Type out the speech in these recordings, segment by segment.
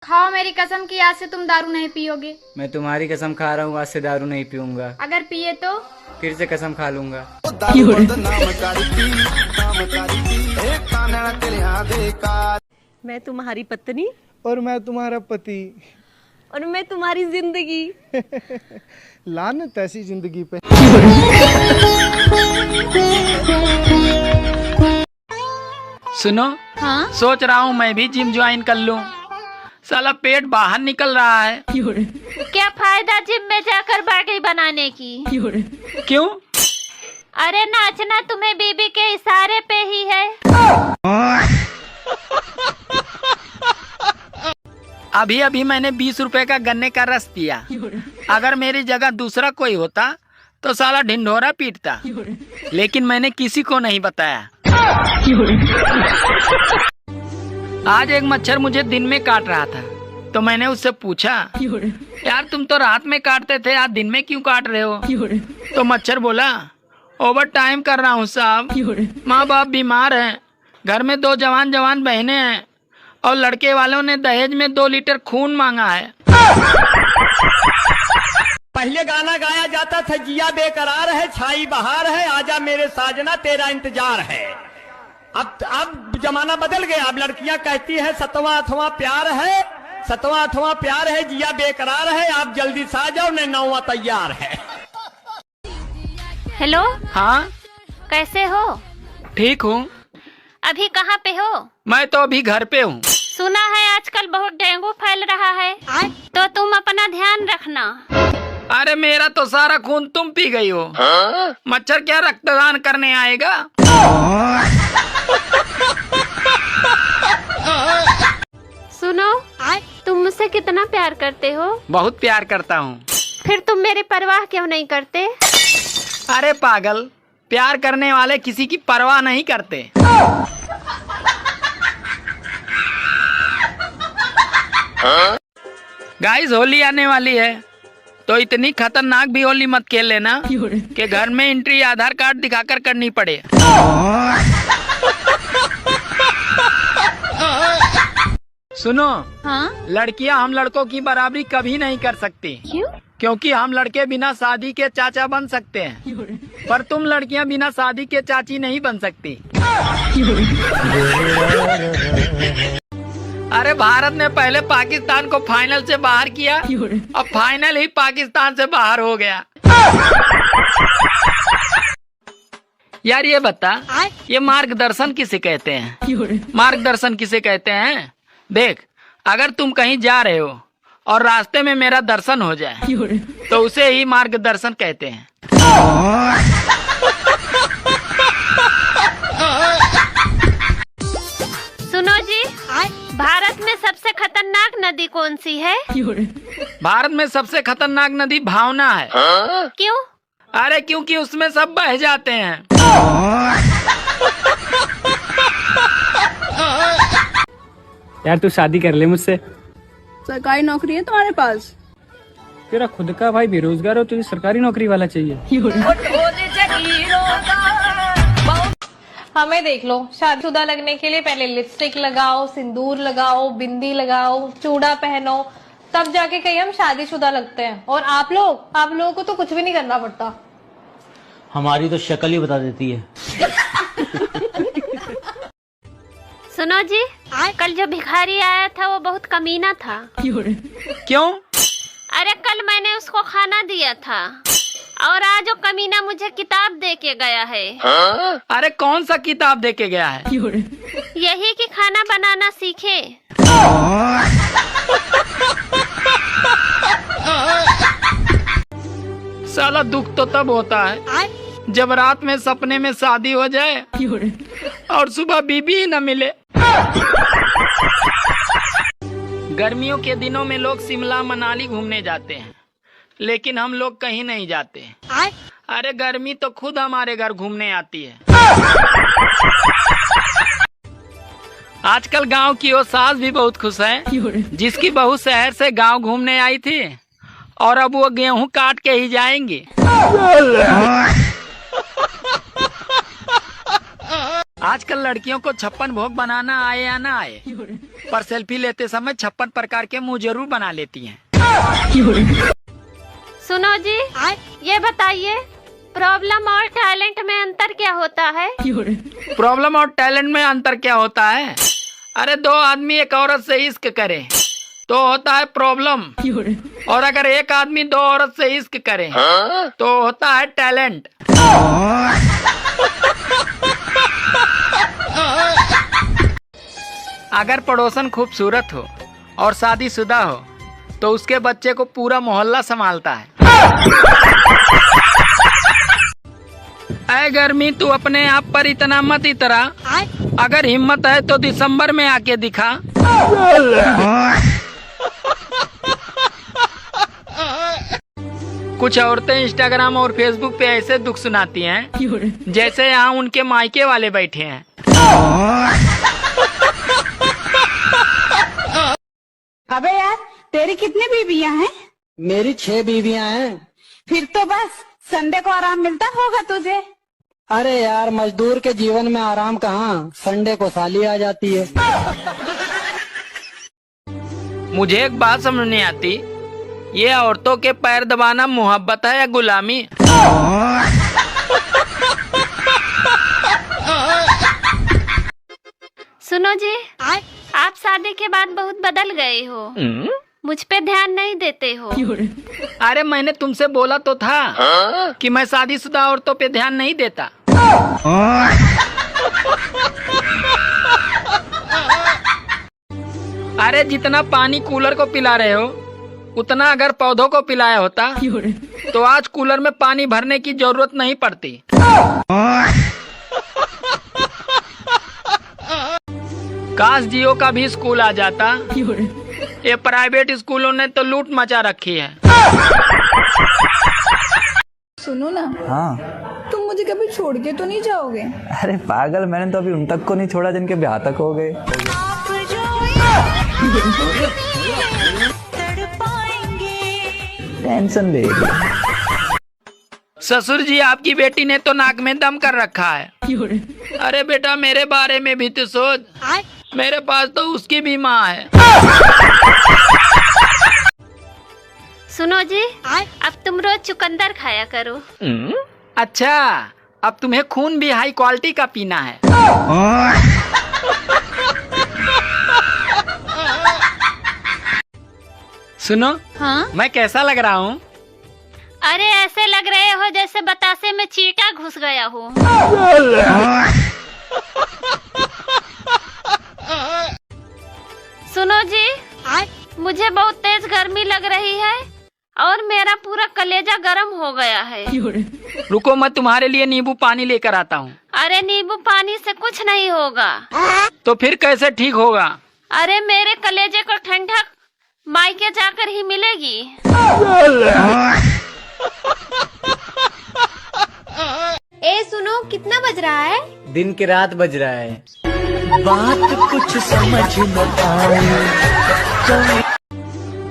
खाओ मेरी कसम की आज से तुम दारू नहीं पियोगे। मैं तुम्हारी कसम खा रहा हूँ, आज से दारू नहीं पीऊंगा। अगर पिए तो फिर से कसम खा लूंगा। मैं तुम्हारी पत्नी और मैं तुम्हारा पति और मैं तुम्हारी जिंदगी। लानत ऐसी जिंदगी पे। सुनो, हाँ सोच रहा हूँ मैं भी जिम ज्वाइन कर लूँ। साला पेट बाहर निकल रहा है। क्या फायदा जिम में जाकर बॉडी बनाने की? क्यों? अरे नाचना तुम्हें बीबी के इशारे पे ही है। अभी अभी मैंने 20 रुपए का गन्ने का रस पिया। अगर मेरी जगह दूसरा कोई होता तो साला ढिंढोरा पीटता, लेकिन मैंने किसी को नहीं बताया। आज एक मच्छर मुझे दिन में काट रहा था, तो मैंने उससे पूछा, यार तुम तो रात में काटते थे, आज दिन में क्यों काट रहे हो? तो मच्छर बोला, ओवर टाइम कर रहा हूँ साहब, माँ बाप बीमार हैं, घर में 2 जवान बहनें हैं और लड़के वालों ने दहेज में 2 लीटर खून मांगा है। पहले गाना गाया जाता था, जिया बेकरार है, छाई बहार है, आजा मेरे साजना तेरा इंतजार है। अब जमाना बदल गया। अब लड़कियां कहती है 7वां 8वां प्यार है, 7वां 8वां प्यार है, जिया बेकरार है, आप जल्दी से आ जाओ, न 9वां तैयार है। हेलो, हाँ कैसे हो? ठीक हूँ। अभी कहाँ पे हो? मैं तो अभी घर पे हूँ। सुना है आजकल बहुत डेंगू फैल रहा है, तो तुम अपना ध्यान रखना। अरे मेरा तो सारा खून तुम पी गई हो। मच्छर क्या रक्तदान करने आएगा? सुनो, तुम मुझसे कितना प्यार करते हो? बहुत प्यार करता हूँ। फिर तुम मेरी परवाह क्यों नहीं करते? अरे पागल, प्यार करने वाले किसी की परवाह नहीं करते। गाइस, होली आने वाली है, तो इतनी खतरनाक भी होली मत खेल लेना कि घर में एंट्री आधार कार्ड दिखाकर करनी पड़े। सुनो, हाँ लड़कियां हम लड़कों की बराबरी कभी नहीं कर सकती। क्यों? क्योंकि हम लड़के बिना शादी के चाचा बन सकते हैं, पर तुम लड़कियां बिना शादी के चाची नहीं बन सकती। अरे भारत ने पहले पाकिस्तान को फाइनल से बाहर किया, अब फाइनल ही पाकिस्तान से बाहर हो गया। यार ये बता, ये मार्गदर्शन किसे कहते हैं? मार्गदर्शन किसे कहते हैं? देख, अगर तुम कहीं जा रहे हो और रास्ते में मेरा दर्शन हो जाए तो उसे ही मार्गदर्शन कहते हैं। सुनो जी, भारत में सबसे खतरनाक नदी कौन सी है? भारत में सबसे खतरनाक नदी भावना है। क्यों? अरे क्योंकि उसमें सब बह जाते हैं। यार तू शादी कर ले मुझसे। सरकारी नौकरी है तुम्हारे पास? तेरा खुद का भाई बेरोजगार हो, तुझे सरकारी नौकरी वाला चाहिए। हमें देख लो, शादीशुदा लगने के लिए पहले लिपस्टिक लगाओ, सिंदूर लगाओ, बिंदी लगाओ, चूड़ा पहनो, तब जाके कहीं हम शादीशुदा लगते हैं। और आप लोगों को तो कुछ भी नहीं करना पड़ता। हमारी तो शक्ल ही बता देती है। सुनो जी, कल जो भिखारी आया था वो बहुत कमीना था। क्यों? अरे कल मैंने उसको खाना दिया था और आज वो कमीना मुझे किताब दे के गया है। अरे कौन सा किताब दे के गया है? यही कि खाना बनाना सीखे। साला दुख तो तब होता है जब रात में सपने में शादी हो जाए और सुबह बीबी ही न मिले। गर्मियों के दिनों में लोग शिमला मनाली घूमने जाते हैं, लेकिन हम लोग कहीं नहीं जाते। अरे गर्मी तो खुद हमारे घर घूमने आती है। आजकल गांव की वो सास भी बहुत खुश है, जिसकी बहू शहर से गांव घूमने आई थी और अब वो गेहूं काट के ही जाएंगे। आजकल लड़कियों को 56 भोग बनाना आए या ना आए, पर सेल्फी लेते समय 56 प्रकार के मुंह जरूर बना लेती हैं। सुनो जी, ये बताइए प्रॉब्लम और टैलेंट में अंतर क्या होता है? प्रॉब्लम और टैलेंट में अंतर क्या होता है? अरे दो आदमी एक औरत से इश्क करे तो होता है प्रॉब्लम, और अगर एक आदमी दो औरत से इश्क करे तो होता है टैलेंट। अगर पड़ोसन खूबसूरत हो और शादीशुदा हो तो उसके बच्चे को पूरा मोहल्ला संभालता है। ऐ गर्मी तू अपने आप पर इतना मत इतरा, अगर हिम्मत है तो दिसंबर में आके दिखा। कुछ औरतें इंस्टाग्राम और फेसबुक पे ऐसे दुख सुनाती हैं जैसे यहाँ उनके मायके वाले बैठे हैं। अबे यार, तेरी कितनी बीवियां हैं? मेरी 6 बीवियां हैं। फिर तो बस संडे को आराम मिलता होगा तुझे। अरे यार, मजदूर के जीवन में आराम कहाँ, संडे को साली आ जाती है। मुझे एक बात समझ नहीं आती, ये औरतों के पैर दबाना मोहब्बत है या गुलामी? सुनो जी, आप शादी के बाद बहुत बदल गए हो, मुझ पे ध्यान नहीं देते हो। अरे मैंने तुमसे बोला तो था कि मैं शादीशुदा औरतों पे ध्यान नहीं देता। अरे जितना पानी कूलर को पिला रहे हो उतना अगर पौधों को पिलाया होता तो आज कूलर में पानी भरने की जरूरत नहीं पड़ती। काश जियो का भी स्कूल आ जाता, ये प्राइवेट स्कूलों ने तो लूट मचा रखी है। सुनो ना, हाँ। तुम मुझे कभी छोड़ के तो नहीं जाओगे? अरे पागल, मैंने तो अभी उन तक को नहीं छोड़ा जिनके ब्याह तक हो गए। टेंशन ले। ससुर जी, आपकी बेटी ने तो नाक में दम कर रखा है। अरे बेटा, मेरे बारे में भी तो सोच, मेरे पास तो उसकी भी माँ है। सुनो जी, अब तुम रोज चुकंदर खाया करो। अच्छा, अब तुम्हें खून भी हाई क्वालिटी का पीना है। सुनो, हाँ? मैं कैसा लग रहा हूँ? अरे ऐसे लग रहे हो जैसे बतासे में चींटा घुस गया हो। सुनो जी, मुझे बहुत तेज गर्मी लग रही है और मेरा पूरा कलेजा गर्म हो गया है। रुको, मैं तुम्हारे लिए नींबू पानी लेकर आता हूँ। अरे नींबू पानी से कुछ नहीं होगा। तो फिर कैसे ठीक होगा? अरे मेरे कलेजे को ठंडक मायके जाकर ही मिलेगी। ए सुनो, कितना बज रहा है? दिन की रात बज रहा है। बात कुछ समझ न आए।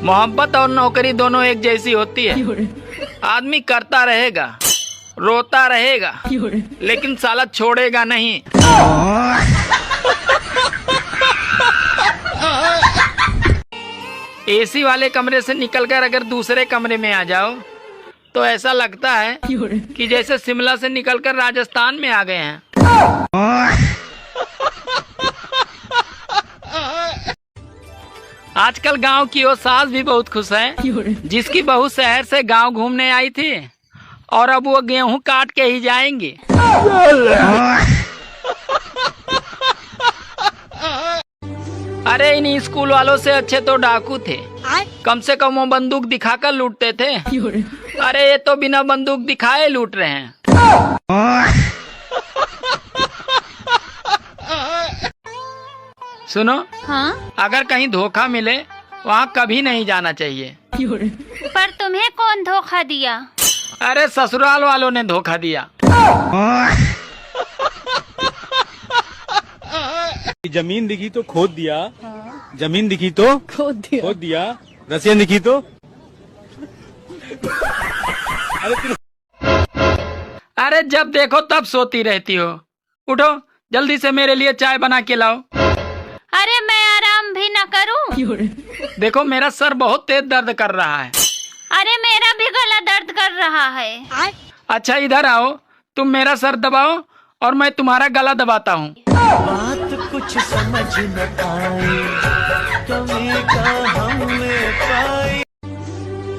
मोहब्बत और नौकरी दोनों एक जैसी होती है। आदमी करता रहेगा, रोता रहेगा, लेकिन साला छोड़ेगा नहीं। एसी वाले कमरे से निकलकर अगर दूसरे कमरे में आ जाओ तो ऐसा लगता है कि जैसे शिमला से निकलकर राजस्थान में आ गए हैं। आजकल गांव की वो सास भी बहुत खुश है, जिसकी बहू शहर से गांव घूमने आई थी और अब वो गेहूं काट के ही जाएंगी। अरे इन स्कूल वालों से अच्छे तो डाकू थे, कम से कम वो बंदूक दिखाकर लूटते थे। अरे ये तो बिना बंदूक दिखाए लूट रहे हैं। सुनो, हाँ? अगर कहीं धोखा मिले वहाँ कभी नहीं जाना चाहिए। पर तुम्हें कौन धोखा दिया? अरे ससुराल वालों ने धोखा दिया। जमीन दिखी तो खोद दिया, जमीन दिखी तो खोद दिया, रसियन दिखी तो अरे जब देखो तब सोती रहती हो, उठो जल्दी से मेरे लिए चाय बना के लाओ। अरे मैं आराम भी न करूं? देखो मेरा सर बहुत तेज दर्द कर रहा है। अरे मेरा भी गला दर्द कर रहा है। अच्छा इधर आओ, तुम मेरा सर दबाओ और मैं तुम्हारा गला दबाता हूँ। बात कुछ समझ न आई, कमी कहाँ में पाई।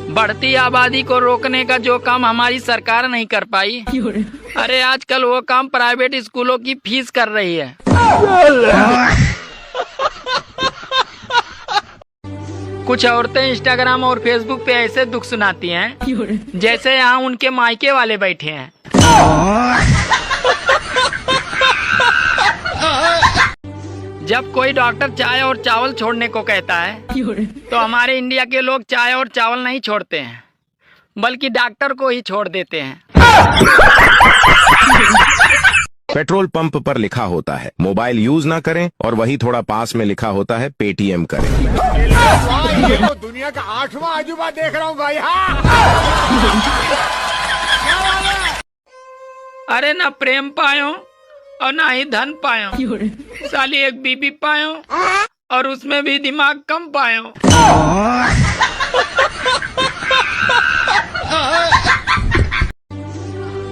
बढ़ती आबादी को रोकने का जो काम हमारी सरकार नहीं कर पाई, अरे आजकल वो काम प्राइवेट स्कूलों की फीस कर रही है। कुछ औरतें इंस्टाग्राम और फेसबुक पे ऐसे दुख सुनाती हैं जैसे यहाँ उनके मायके वाले बैठे हैं। जब कोई डॉक्टर चाय और चावल छोड़ने को कहता है तो हमारे इंडिया के लोग चाय और चावल नहीं छोड़ते हैं, बल्कि डॉक्टर को ही छोड़ देते हैं। पेट्रोल पंप पर लिखा होता है मोबाइल यूज ना करें, और वही थोड़ा पास में लिखा होता है पेटीएम करें। तो दुनिया का 8वां अजूबा देख रहा हूँ भाई। अरे ना प्रेम पायो और ना ही धन पायो, साली एक बीबी पायो और उसमें भी दिमाग कम पायो।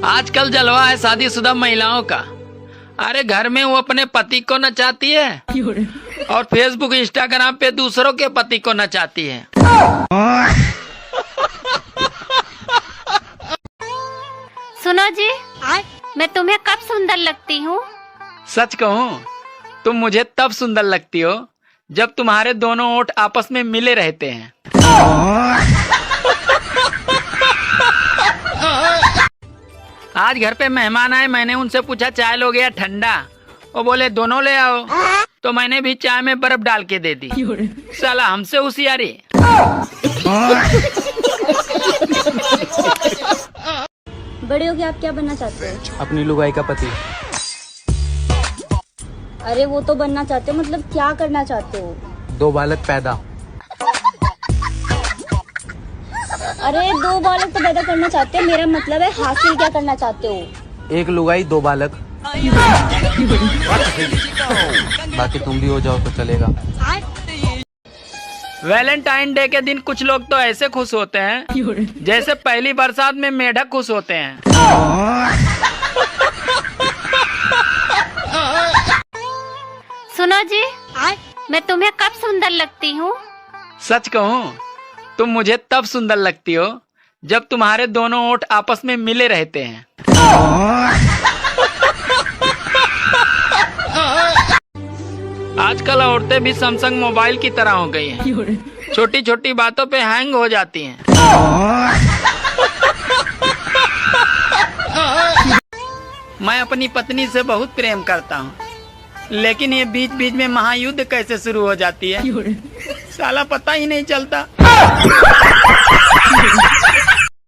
आजकल जलवा है शादीशुदा महिलाओं का। अरे घर में वो अपने पति को नचाती है और फेसबुक इंस्टाग्राम पे दूसरों के पति को नचाती है। सुनो जी, मैं तुम्हें कब सुंदर लगती हूँ? सच कहूँ तुम मुझे तब सुंदर लगती हो जब तुम्हारे दोनों ओठ आपस में मिले रहते हैं। आज घर पे मेहमान आए, मैंने उनसे पूछा चाय लोगे या ठंडा? वो बोले दोनों ले आओ, तो मैंने भी चाय में बर्फ डाल के दे दी। साला हमसे होशियारी। बड़े हो के आप क्या बनना चाहते हो? अपनी लुगाई का पति। अरे वो तो बनना चाहते हो, मतलब क्या करना चाहते हो? 2 बालक पैदा। अरे 2 बालक तो पैदा करना चाहते हो, मेरा मतलब है हासिल क्या करना चाहते हो? 1 लुगाई 2 बालक। बाकी तुम भी हो जाओ तो चलेगा। वैलेंटाइन डे के दिन कुछ लोग तो ऐसे खुश होते हैं जैसे पहली बरसात में मेढक खुश होते हैं। सुनो जी, मैं तुम्हें कब सुंदर लगती हूँ? सच कहूँ तुम मुझे तब सुंदर लगती हो जब तुम्हारे दोनों ओठ आपस में मिले रहते हैं। आजकल औरतें भी सैमसंग मोबाइल की तरह हो गई हैं। छोटी छोटी बातों पे हैंग हो जाती हैं। मैं अपनी पत्नी से बहुत प्रेम करता हूँ, लेकिन ये बीच बीच में महायुद्ध कैसे शुरू हो जाती है साला पता ही नहीं चलता।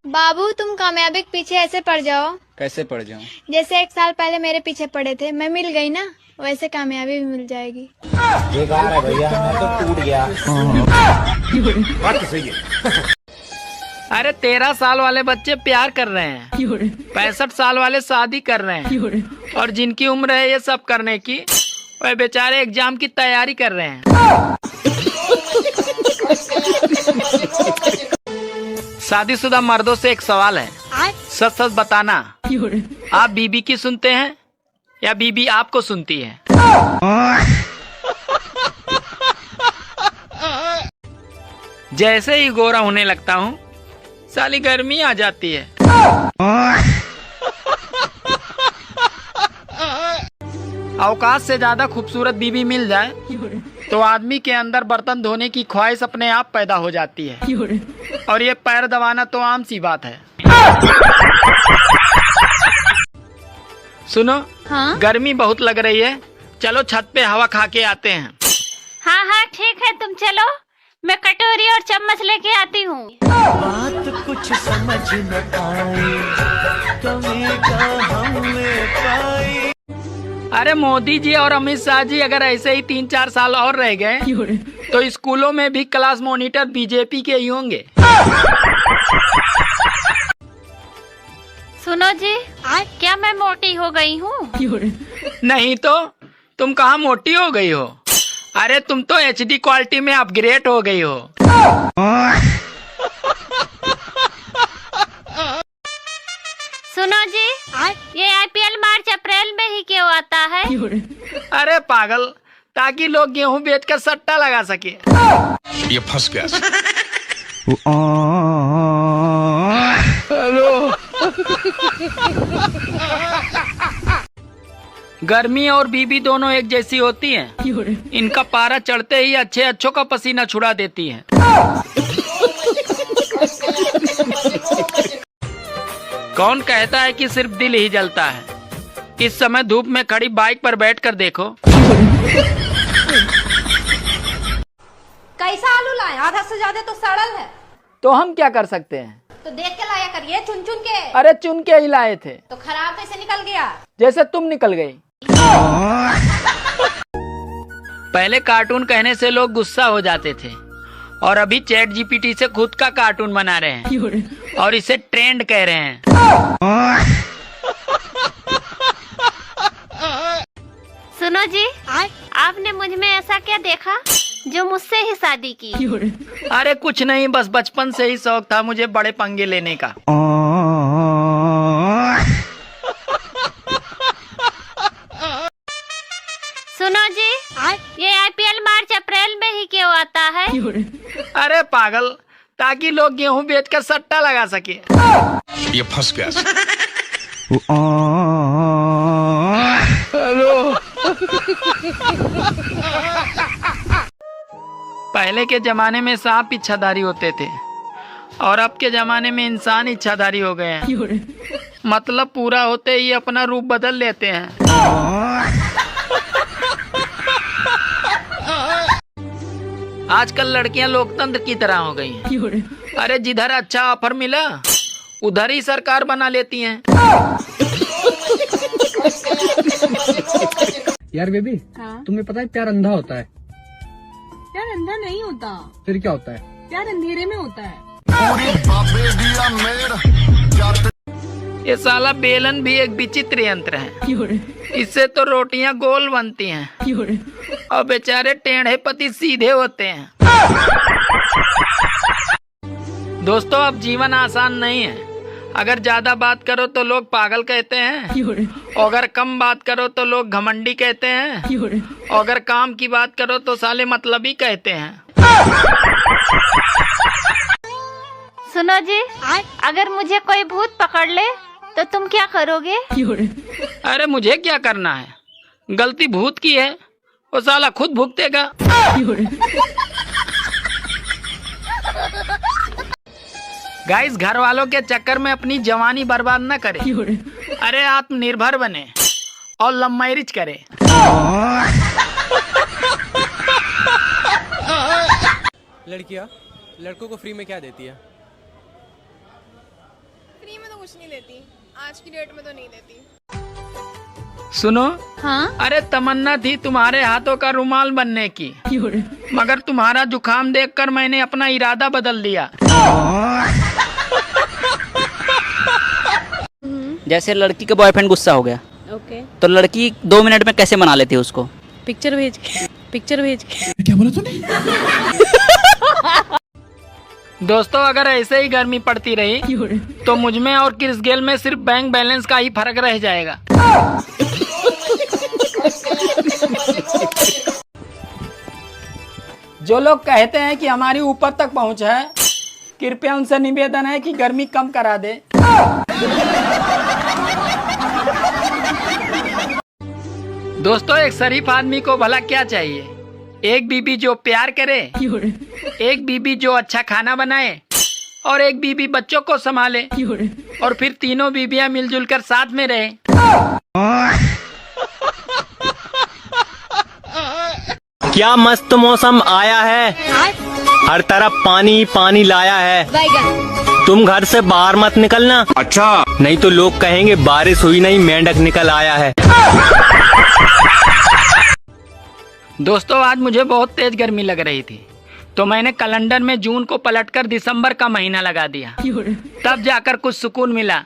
बाबू तुम कामयाबी के पीछे ऐसे पड़ जाओ। कैसे पड़ जाऊं? जैसे 1 साल पहले मेरे पीछे पड़े थे, मैं मिल गई ना, वैसे कामयाबी भी मिल जाएगी। बेकार है भैया, मैं तो टूट गया। बात सही है। अरे 13 साल वाले बच्चे प्यार कर रहे हैं, 65 साल वाले शादी कर रहे हैं, और जिनकी उम्र है ये सब करने की, वे बेचारे एग्जाम की तैयारी कर रहे हैं। शादीशुदा मर्दों से एक सवाल है, सच सच बताना, आप बीबी की सुनते हैं या बीबी आपको सुनती है? जैसे ही गोरा होने लगता हूँ साली गर्मी आ जाती है। औकात से ज्यादा खूबसूरत बीबी मिल जाए तो आदमी के अंदर बर्तन धोने की ख्वाहिश अपने आप पैदा हो जाती है, और ये पैर दबाना तो आम सी बात है। सुनो, हाँ? गर्मी बहुत लग रही है, चलो छत पे हवा खा के आते हैं। हाँ हाँ ठीक है, तुम चलो, मैं कटोरी और चम्मच लेके आती हूँ। बात कुछ समझ न आई, कमी कहाँ में पाई। अरे मोदी जी और अमित शाह जी अगर ऐसे ही 3-4 साल और रह गए तो स्कूलों में भी क्लास मॉनिटर बीजेपी के ही होंगे। सुनो जी, क्या मैं मोटी हो गई हूँ? नहीं तो तुम कहाँ मोटी हो गई हो? अरे तुम तो HD क्वालिटी में अपग्रेड हो गई हो। सुनो जी, ये IPL मार्च अप्रैल में ही क्यों आता है? अरे पागल, ताकि लोग गेहूं बेचकर सट्टा लगा सके। ये फंस गया। गर्मी और बीबी दोनों एक जैसी होती हैं। इनका पारा चढ़ते ही अच्छे अच्छों का पसीना छुड़ा देती हैं। कौन कहता है कि सिर्फ दिल ही जलता है? इस समय धूप में खड़ी बाइक पर बैठकर देखो। कैसा आलू लाए? आधा से ज्यादा तो सड़ल है। तो हम क्या कर सकते हैं? तो देख के लाया करिए, चुन चुन के। अरे चुन के ही लाए थे। तो खराब कैसे निकल गया? जैसे तुम निकल गई। पहले कार्टून कहने से लोग गुस्सा हो जाते थे और अभी ChatGPT से खुद का कार्टून बना रहे हैं और इसे ट्रेंड कह रहे हैं। सुनो जी, आपने मुझ में ऐसा क्या देखा जो मुझसे ही शादी की? अरे कुछ नहीं, बस बचपन से ही शौक था मुझे बड़े पंगे लेने का। सुनो जी, ये IPL मार्च अप्रैल में ही क्यों आता है? अरे पागल, ताकि लोग गेहूं बेचकर सट्टा लगा सके। ये फंस गया। पहले के जमाने में सांप इच्छाधारी होते थे और अब के जमाने में इंसान इच्छाधारी हो गए हैं। मतलब पूरा होते ही अपना रूप बदल लेते हैं। आजकल लड़कियां लोकतंत्र की तरह हो गई हैं। अरे जिधर अच्छा ऑफर मिला उधर ही सरकार बना लेती हैं। यार बेबी, तुम्हें पता है प्यार अंधा होता है? प्यार अंधा नहीं होता। फिर क्या होता है? प्यार अंधेरे में होता है। ये साला बेलन भी एक विचित्र यंत्र है। इससे तो रोटियां गोल बनती हैं और बेचारे टेढ़े पति सीधे होते हैं। दोस्तों, अब जीवन आसान नहीं है। अगर ज्यादा बात करो तो लोग पागल कहते हैं और अगर कम बात करो तो लोग घमंडी कहते हैं और अगर काम की बात करो तो साले मतलबी कहते हैं। सुनो जी, अगर मुझे कोई भूत पकड़ ले तो तुम क्या करोगे? अरे मुझे क्या करना है? गलती भूत की है, वो साला खुद भुगतेगा। गाइस, घर वालों के चक्कर में अपनी जवानी बर्बाद न करें। अरे आत्मनिर्भर बने और लव मैरिज करें। लड़कियां लड़कों को फ्री में क्या देती है? फ्री में तो कुछ नहीं देती, आज की डेट में तो नहीं देती। सुनो, हाँ? अरे तमन्ना थी तुम्हारे हाथों का रुमाल बनने की, मगर तुम्हारा जुकाम देखकर मैंने अपना इरादा बदल दिया। जैसे लड़की का बॉयफ्रेंड गुस्सा हो गया, ओके, तो लड़की 2 मिनट में कैसे मना लेती है उसको? पिक्चर भेज के। पिक्चर भेज के। क्या बोला तूने? दोस्तों, अगर ऐसे ही गर्मी पड़ती रही तो मुझ में और क्रिस गेल में सिर्फ बैंक बैलेंस का ही फर्क रह जाएगा। जो लोग कहते हैं कि हमारी ऊपर तक पहुंच है, कृपया उनसे निवेदन है कि गर्मी कम करा दे। दोस्तों, एक शरीफ आदमी को भला क्या चाहिए? एक बीबी जो प्यार करे, एक बीबी जो अच्छा खाना बनाए और एक बीबी बच्चों को संभाले और फिर तीनों बीबियां मिलजुल कर साथ में रहे। क्या मस्त मौसम आया है, हर तरफ पानी पानी लाया है। तुम घर से बाहर मत निकलना, अच्छा नहीं तो लोग कहेंगे बारिश हुई नहीं, मेंढक निकल आया है। दोस्तों, आज मुझे बहुत तेज गर्मी लग रही थी तो मैंने कैलेंडर में जून को पलटकर दिसंबर का महीना लगा दिया, तब जाकर कुछ सुकून मिला।